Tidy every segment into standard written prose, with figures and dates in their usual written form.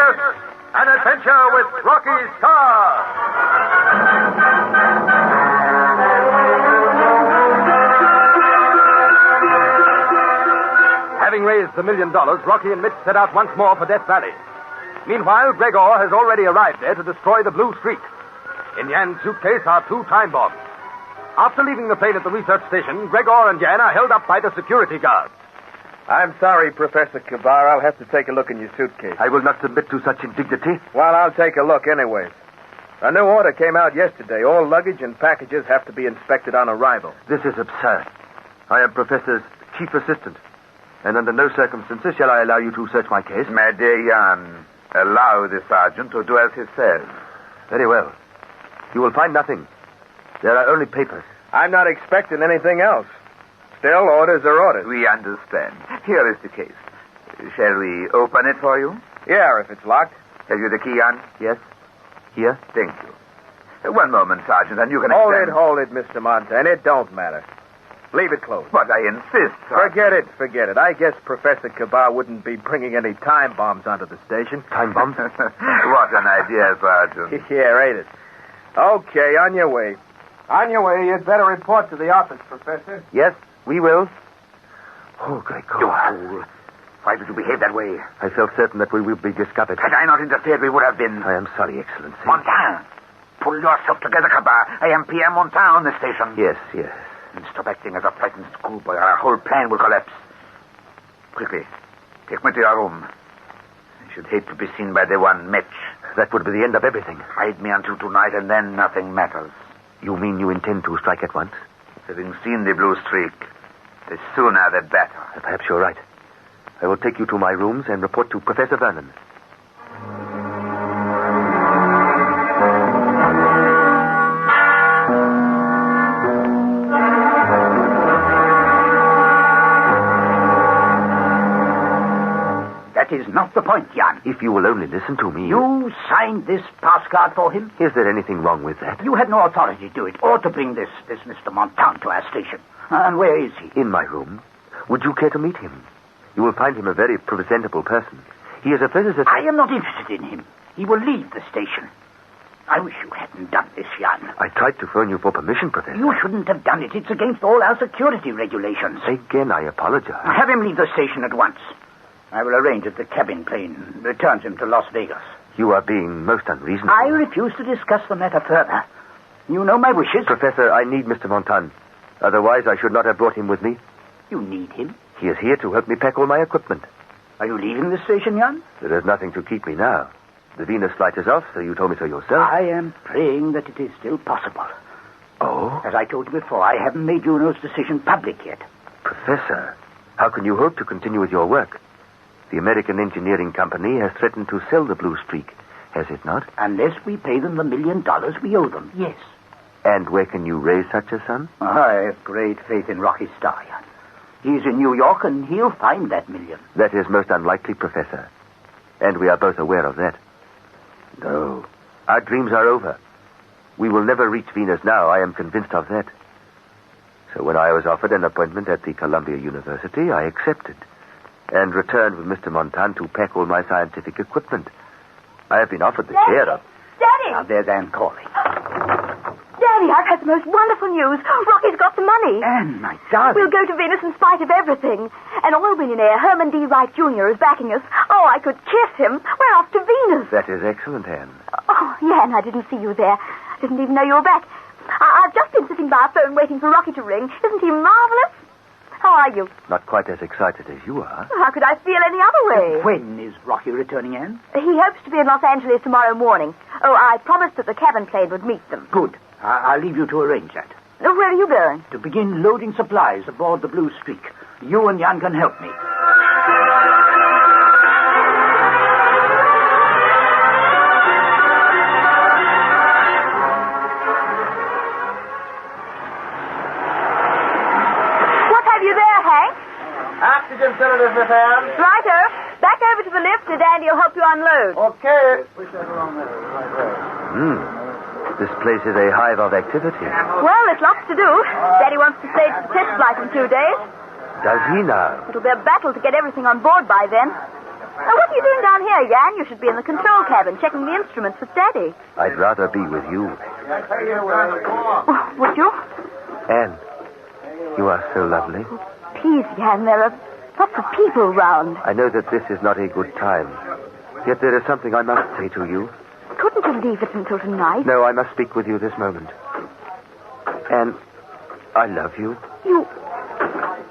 Venus, an adventure with Rocky Star. Having raised the $1 million, Rocky and Mitch set out once more for Death Valley. Meanwhile, Gregor has already arrived there to destroy the Blue Streak. In Yan's suitcase are 2 time bombs. After leaving the plane at the research station, Gregor and Yan are held up by the security guards. I'm sorry, Professor Kabar. I'll have to take a look in your suitcase. I will not submit to such indignity. Well, I'll take a look anyways. A new order came out yesterday. All luggage and packages have to be inspected on arrival. This is absurd. I am Professor's chief assistant, and under no circumstances shall I allow you to search my case. My dear Jan, allow the sergeant to do as he says. Very well. You will find nothing. There are only papers. I'm not expecting anything else. Still, orders are orders. We understand. Here is the case. Shall we open it for you? Yeah, if it's locked. Have you the key, Jan? Yes. Here. Thank you. One moment, Sergeant, and you can... Hold it, Mr. Montaigne. It don't matter. Leave it closed. But I insist, Sergeant. Forget it. I guess Professor Kabar wouldn't be bringing any time bombs onto the station. Time bombs? What an idea, Sergeant. Yeah, ain't it? Okay, on your way. On your way, you'd better report to the office, Professor. Yes, we will. Oh, Gregor. You fool. Why did you behave that way? I felt certain that we would be discovered. Had I not interfered, we would have been... I am sorry, Excellency. Montaigne! Pull yourself together, Kabar. I am Pierre Montaigne on the station. Yes. And stop acting as a frightened schoolboy, or our whole plan will collapse. Quickly, take me to your room. I should hate to be seen by the one Mitch. That would be the end of everything. Hide me until tonight, and then nothing matters. You mean you intend to strike at once? Having seen the blue streak, the sooner the better. Perhaps you're right. I will take you to my rooms and report to Professor Vernon. That is not the point, Jan. If you will only listen to me... You signed this pass card for him? Is there anything wrong with that? You had no authority to do it, or to bring this Mr. Montaigne to our station. And where is he? In my room. Would you care to meet him? You will find him a very presentable person. He is a physicist... I am not interested in him. He will leave the station. I wish you hadn't done this, Jan. I tried to phone you for permission, Professor. You shouldn't have done it. It's against all our security regulations. Again, I apologize. Have him leave the station at once. I will arrange that the cabin plane returns him to Las Vegas. You are being most unreasonable. I refuse to discuss the matter further. You know my wishes. Professor, I need Mr. Montaigne. Otherwise, I should not have brought him with me. You need him? He is here to help me pack all my equipment. Are you leaving the station, Jan? There is nothing to keep me now. The Venus flight is off, so you told me so yourself. I am praying that it is still possible. Oh? As I told you before, I haven't made Juno's decision public yet. Professor, how can you hope to continue with your work? The American Engineering Company has threatened to sell the Blue Streak, has it not? Unless we pay them the $1 million we owe them, yes. And where can you raise such a sum? I have great faith in Rocky Star. He's in New York, and he'll find that $1 million. That is most unlikely, Professor. And we are both aware of that. No, our dreams are over. We will never reach Venus now, I am convinced of that. So when I was offered an appointment at the Columbia University, I accepted. And returned with Mr. Montaigne to pack all my scientific equipment. I have been offered the chair of... Daddy! Now, there's Anne calling. Daddy, I've had the most wonderful news. Rocky's got the money. Anne, my darling. We'll go to Venus in spite of everything. An oil millionaire, Herman D. Wright Jr., is backing us. Oh, I could kiss him. We're off to Venus. That is excellent, Anne. Oh, Jan, I didn't see you there. Didn't even know you were back. I've just been sitting by a phone waiting for Rocky to ring. Isn't he marvelous? How are you? Not quite as excited as you are. How could I feel any other way? When is Rocky returning, Anne? He hopes to be in Los Angeles tomorrow morning. Oh, I promised that the cabin plane would meet them. Good. I'll leave you to arrange that. Where are you going? To begin loading supplies aboard the Blue Streak. You and Jan can help me. Oxygen cylinder, Miss Anne. Righto. Back over to the lift and Andy will help you unload. Okay. This place is a hive of activity. Well, there's lots to do. Daddy wants to stage the test flight in 2 days. Does he now? It'll be a battle to get everything on board by then. What are you doing down here, Jan? You should be in the control cabin, checking the instruments with Daddy. I'd rather be with you. Would you? Anne, you are so lovely. Please, Jan, there are lots of people round. I know that this is not a good time. Yet there is something I must say to you. Couldn't you leave it until tonight? No, I must speak with you this moment. Anne, I love you. You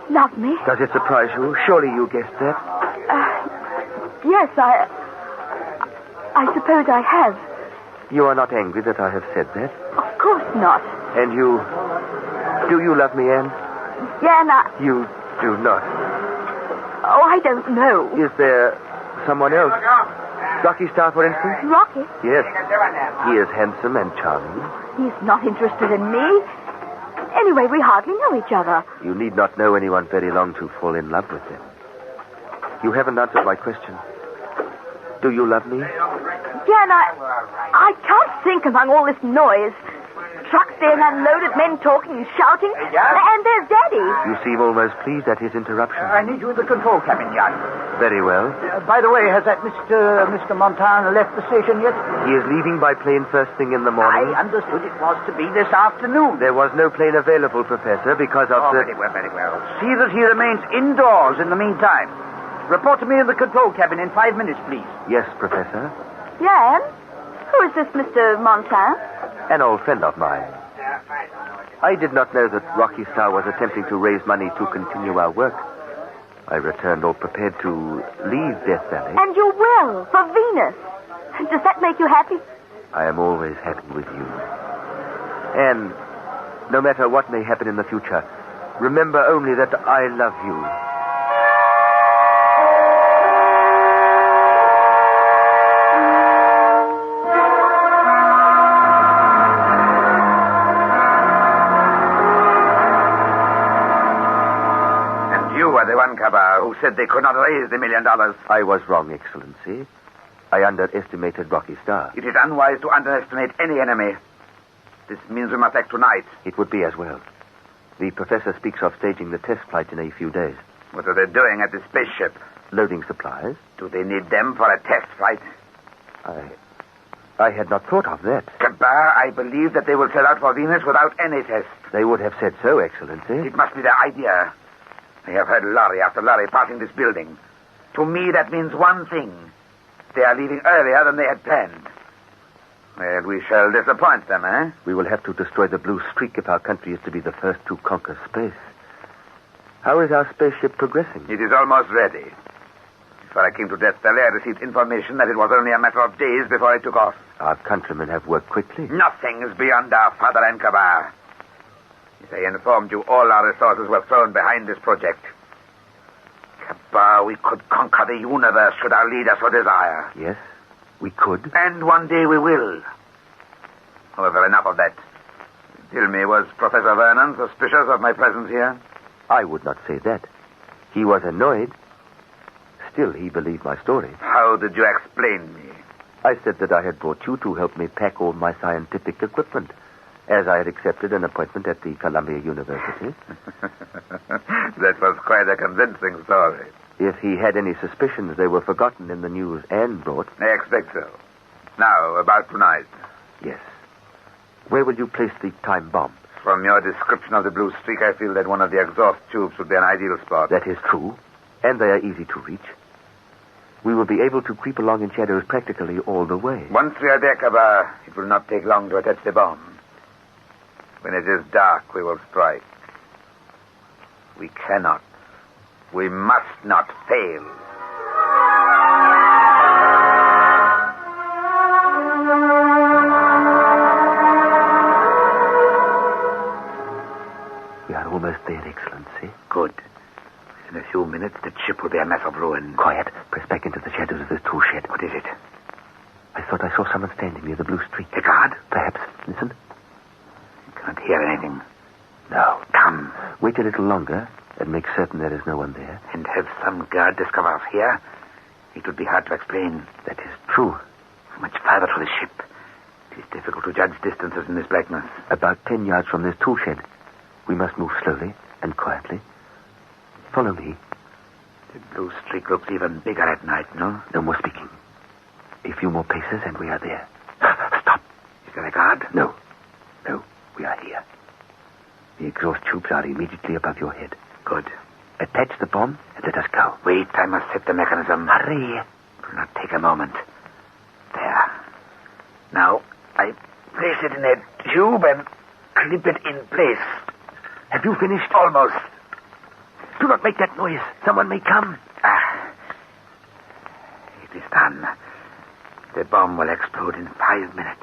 love me? Does it surprise you? Surely you guessed that. Yes, I suppose I have. You are not angry that I have said that? Of course not. And you... Do you love me, Anne? Jan, You do not. Oh, I don't know. Is there someone else? Rocky Star, for instance? Rocky? Yes. He is handsome and charming. He's not interested in me. Anyway, we hardly know each other. You need not know anyone very long to fall in love with him. You haven't answered my question. Do you love me? Jan, I can't think among all this noise. Trucks being unloaded, men talking and shouting. And there's Daddy. You seem almost pleased at his interruption. I need you in the control cabin, Jan. Very well. By the way, has that Mr. Montana left the station yet? He is leaving by plane first thing in the morning. I understood it was to be this afternoon. There was no plane available, Professor, because of the... Very well, very well. See that he remains indoors in the meantime. Report to me in the control cabin in 5 minutes, please. Yes, Professor. Jan, who is this Mr. Montana? An old friend of mine. I did not know that Rocky Star was attempting to raise money to continue our work. I returned all prepared to leave Death Valley. And you will, for Venus. Does that make you happy? I am always happy with you. And no matter what may happen in the future, remember only that I love you. Who said they could not raise the $1 million. I was wrong, Excellency. I underestimated Rocky Star. It is unwise to underestimate any enemy. This means we must act tonight. It would be as well. The professor speaks of staging the test flight in a few days. What are they doing at the spaceship? Loading supplies. Do they need them for a test flight? I had not thought of that. Kabar, I believe that they will set out for Venus without any test. They would have said so, Excellency. It must be their idea. I have heard lorry after lorry passing this building. To me, that means one thing. They are leaving earlier than they had planned. Well, we shall disappoint them, eh? We will have to destroy the blue streak if our country is to be the first to conquer space. How is our spaceship progressing? It is almost ready. Before I came to Death Valley, I received information that it was only a matter of days before it took off. Our countrymen have worked quickly. Nothing is beyond our father and Kabar. As I informed you, all our resources were thrown behind this project. Kabar, we could conquer the universe should our leader so desire. Yes, we could. And one day we will. However, enough of that. Tell me, was Professor Vernon suspicious of my presence here? I would not say that. He was annoyed. Still, he believed my story. How did you explain me? I said that I had brought you to help me pack all my scientific equipment, as I had accepted an appointment at the Columbia University. That was quite a convincing story. If he had any suspicions, they were forgotten in the news Anne brought. I expect so. Now, about tonight. Yes. Where will you place the time bomb? From your description of the blue streak, I feel that one of the exhaust tubes would be an ideal spot. That is true, and they are easy to reach. We will be able to creep along in shadows practically all the way. Once we are there, Kabar, it will not take long to attach the bomb. When it is dark, we will strike. We cannot. We must not fail. We are almost there, Excellency. Good. In a few minutes, the ship will be a mass of ruin. Quiet. Press back into the shadows of this tool shed. What is it? I thought I saw someone standing near the blue streak. A guard? Perhaps. Listen. I can't hear anything. No. Come. Wait a little longer and make certain there is no one there. And have some guard discover us here? It would be hard to explain. That is true. Much farther to the ship. It is difficult to judge distances in this blackness. About 10 yards from this tool shed. We must move slowly and quietly. Follow me. The blue streak looks even bigger at night, no? No more speaking. A few more paces and we are there. Stop. Is there a guard? No. No, we are here. The exhaust tubes are immediately above your head. Good. Attach the bomb and let us go. Wait, I must set the mechanism. Hurry. Do not take a moment. There. Now, I place it in a tube and clip it in place. Have you finished? Almost. Do not make that noise. Someone may come. It is done. The bomb will explode in 5 minutes.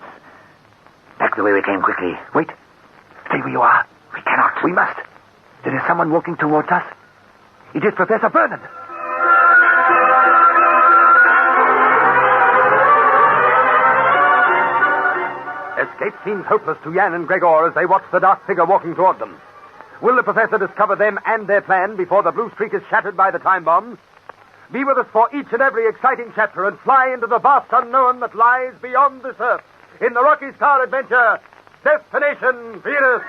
Back the way we came quickly. Wait. Stay where you are. We cannot. We must. There is someone walking towards us. It is Professor Vernon. Escape seems hopeless to Jan and Gregor as they watch the dark figure walking toward them. Will the professor discover them and their plan before the blue streak is shattered by the time bomb? Be with us for each and every exciting chapter and fly into the vast unknown that lies beyond this earth in the Rocky Star Adventure, Destination Venus.